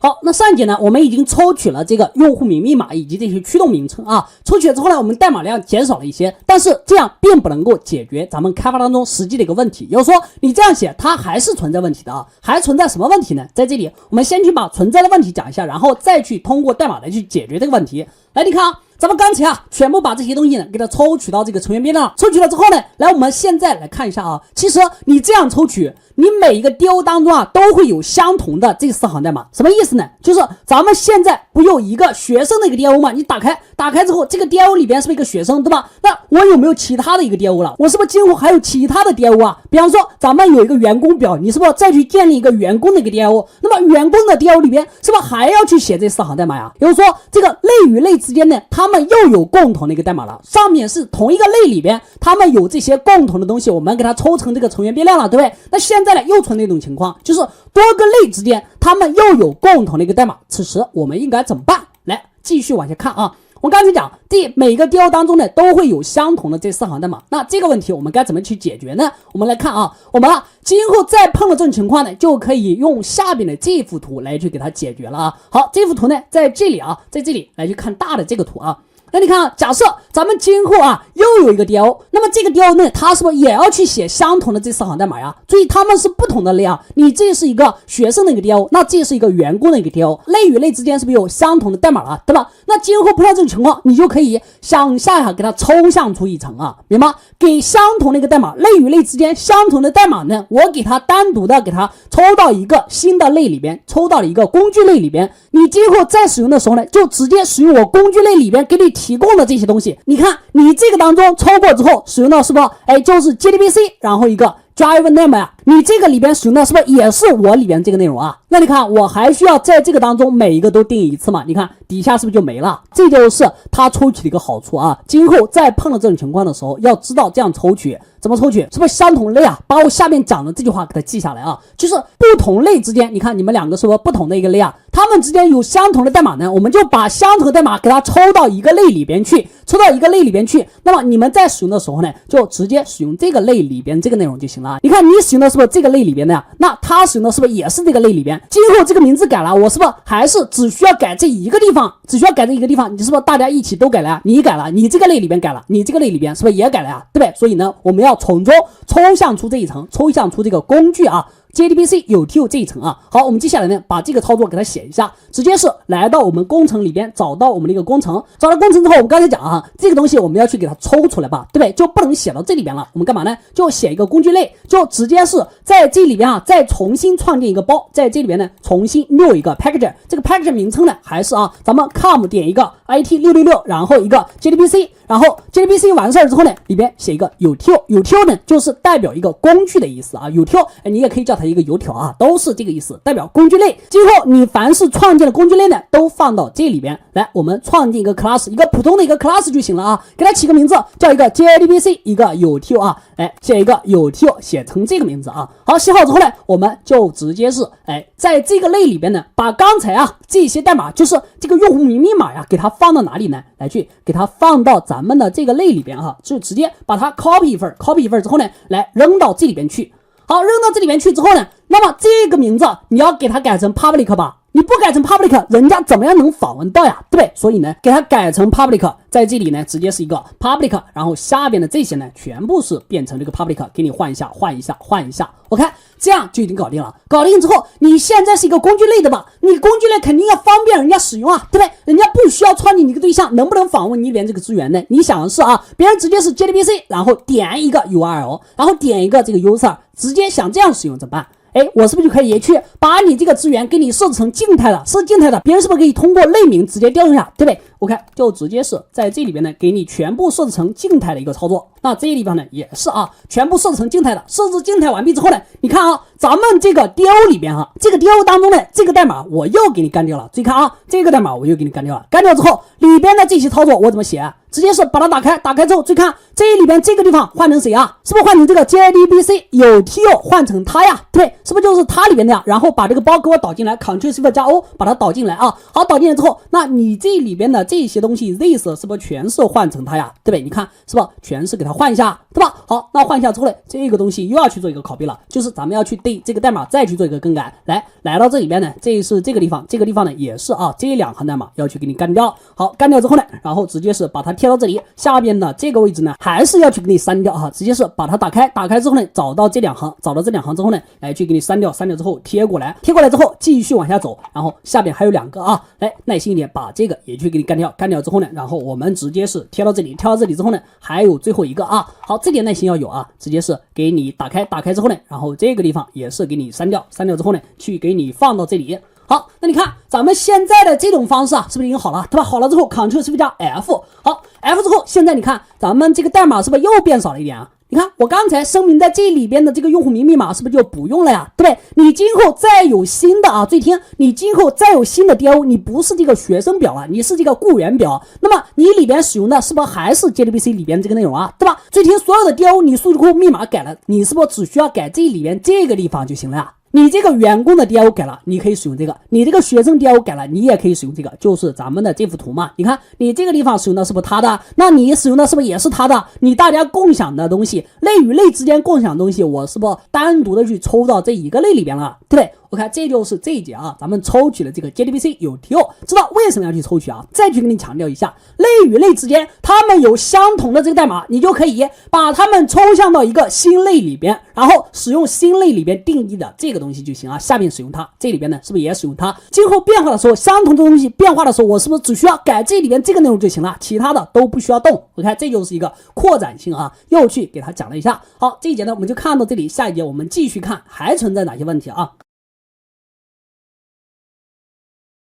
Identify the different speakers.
Speaker 1: 好，那上一节呢，我们已经抽取了这个用户名密码以及这些驱动名称啊，抽取了之后呢，我们代码量减少了一些，但是这样并不能够解决咱们开发当中实际的一个问题，也就是说你这样写它还是存在问题的啊，还存在什么问题呢？在这里我们先去把存在的问题讲一下，然后再去通过代码来去解决这个问题。来，你看啊，咱们刚才啊全部把这些东西呢给它抽取到这个成员变量，抽取了之后呢，来我们现在来看一下啊，其实你这样抽取，你每一个 DO 当中啊都会有相同的这4行代码，什么意思呢？就是咱们现在不有一个学生的一个 DO 吗？你打开之后，这个 DO 里边是不是一个学生，对吧？那我有没有其他的一个 DO 了？我是不是今后还有其他的 DO 啊？比方说咱们有一个员工表，你是不是再去建立一个员工的一个 DO？ 那么员工的 DO 里边是不是还要去写这4行代码呀？也就是说这个类与类之间呢，他们又有共同的一个代码了，上面是同一个类里边，他们有这些共同的东西，我们给它抽成这个成员变量了，对不对？那现在呢又存在一种情况，就是多个类之间他们又有共同的一个代码，此时我们应该怎么办？来继续往下看啊。我刚才讲每个 DO 当中呢都会有相同的这4行代码，那这个问题我们该怎么去解决呢？我们来看啊，我们今后再碰到这种情况呢，就可以用下边的这幅图来去给它解决了啊。好，这幅图呢在这里啊，在这里来去看大的这个图啊。那你看啊，假设咱们今后啊又有一个 DO， 那么这个 DO 呢，它是不是也要去写相同的这4行代码呀？注意它们是不同的类啊，你这是一个学生的一个 DO， 那这是一个员工的一个 DO， 类与类之间是不是有相同的代码了，对吧？那今后碰到这种情况，你就可以想象一下，给它抽象出一层啊，明白吗？给相同的一个代码，类与类之间相同的代码呢，我给它单独的给它抽到一个新的类里边，抽到了一个工具类里边，你今后再使用的时候呢，就直接使用我工具类里边给你提供的这些东西。你看你这个当中抽过之后使用到是不是就是 JDBC 然后一个 driver name 呀，你这个里边使用的是不是也是我里边这个内容啊？那你看我还需要在这个当中每一个都定义一次嘛？你看底下是不是就没了？这就是它抽取的一个好处啊。今后再碰到这种情况的时候，要知道这样抽取怎么抽取，是不是相同类啊？把我下面讲的这句话给它记下来啊，就是不同类之间，你看你们两个是不是不同的一个类啊？它们之间有相同的代码呢，我们就把相同的代码给它抽到一个类里边去，那么你们在使用的时候呢，就直接使用这个类里边这个内容就行了。你看你使用的是不是这个类里边的呀？那他使用的是不是也是这个类里边？今后这个名字改了，我是不是还是只需要改这一个地方？你是不是大家一起都改了呀？你改了，你这个类里边改了，你这个类里边是不是也改了呀？对不对？所以呢，我们要从中抽象出这一层，抽象出这个工具啊。JDBC 有 T 这一层啊。好，我们接下来呢把这个操作给它写一下，直接是来到我们工程里边找到我们的一个工程，找到工程之后，我们刚才讲啊，这个东西我们要去给它抽出来吧，对不对？就不能写到这里边了，我们干嘛呢？就写一个工具类，就直接是在这里边啊再重新创建一个包，在这里边呢重新 new 一个 package， 这个 package 名称呢还是咱们 com 点一个 IT666， 然后一个 JDBC， 然后 JDBC 完事儿之后呢，里边写一个有 T， 有 T 呢就是代表一个工具的意思啊，有 T， 你也可以叫它一个油条啊，都是这个意思，代表工具类。今后你凡是创建的工具类呢，都放到这里边来，我们创建一个 class， 一个普通的一个 class 就行了啊，给它起个名字，叫一个 JDBC， 一个有 T 啊，写一个有 T， 写成这个名字啊。好，写好之后呢，我们就直接是在这个类里边呢，把刚才这些代码，就是这个用户名密码呀，给它放到哪里呢？来去给它放到咱们的这个类里边就直接把它 copy 一份之后呢，来扔到这里边去。好，扔到这里边去之后呢，那么这个名字你要给它改成 public 吧，你不改成 public， 人家怎么样能访问到呀？对不对？所以呢，给它改成 public， 在这里呢直接是一个 public， 然后下边的这些呢全部是变成这个 public， 给你换一下，OK， 这样就已经搞定了。搞定之后，你现在是一个工具类的吧？你工具类肯定要方便人家使用啊，对不对？人家不需要创建你一个对象，能不能访问你里边这个资源呢？你想的是别人直接是 JDBC， 然后点一个 URL， 然后点一个这个 user， 直接想这样使用怎么办？我是不是就可以也去把你这个资源给你设置成静态的，别人是不是可以通过类名直接调用下，对不对？ OK， 就直接是在这里边呢给你全部设置成静态的一个操作。那这个地方呢也是全部设置成静态的。设置静态完毕之后呢，你看咱们这个 DO 里边这个 DO 当中呢，这个代码我又给你干掉了。注意看这个代码我又给你干掉了。干掉之后，里边的这些操作我怎么写？直接是把它打开之后，注意看这里边这个地方换成谁是不是换成这个 JDBC 有 TO 换成它呀？对，是不是就是它里边的呀？然后把这个包给我导进来 ，Ctrl+Shift 加 O 把它导进来好，导进来之后，那你这里边的这些东西 this 是不是全是换成它呀？对不对？你看是不是全是给它换一下，对吧？好，那换一下之后呢，这个东西又要去做一个拷贝了，就是咱们要去对这个代码再去做一个更改。来到这里边呢，这是这个地方，这个地方呢也是啊，这两行代码要去给你干掉。好，干掉之后呢，然后直接是把它贴到这里，下边的这个位置呢还是要去给你删掉啊，直接是把它打开，打开之后呢，找到这两行之后呢，来去给你删掉之后贴过来之后继续往下走，然后下边还有两个啊，来耐心一点，把这个也去给你干掉之后呢，然后我们直接是贴到这里之后呢，还有最后一个啊，好，这点耐心要有啊，直接是给你打开之后呢，然后这个地方也是给你删掉之后呢，去给你放到这里。好，那你看咱们现在的这种方式啊，是不是已经好了，对吧？好了之后 Ctrl 是不是加 F？ 好 ，F 之后，现在你看咱们这个代码是不是又变少了一点啊？你看我刚才声明在这里边的这个用户名密码是不是就不用了呀？对不对？你今后再有新的啊，注意听，你今后再有新的 DIO， 你不是这个学生表了，你是这个雇员表，那么你里边使用的是不是还是 JDBC 里边这个内容啊？对吧？注意听，所有的 DIO 你数据库密码改了，你是不是只需要改这里边这个地方就行了呀？你这个员工的 DIO 改了，你可以使用这个；你这个学生 DIO 改了，你也可以使用这个，就是咱们的这幅图嘛。你看，你这个地方使用的是不是他的？那你使用的是不是也是他的？你大家共享的东西，类与类之间共享的东西，我是不是单独的去抽到这一个类里边了？对不对？我看这就是这一节啊，咱们抽取了这个 JDBC 有 TO， 知道为什么要去抽取啊？再去跟你强调一下，类与类之间它们有相同的这个代码，你就可以把它们抽象到一个新类里边，然后使用新类里边定义的这个东西就行啊。下面使用它，这里边呢是不是也使用它？今后变化的时候，相同的东西变化的时候，我是不是只需要改这里边这个内容就行了，其他的都不需要动？我看这就是一个扩展性啊，又去给它讲了一下。好，这一节呢我们就看到这里，下一节我们继续看还存在哪些问题啊？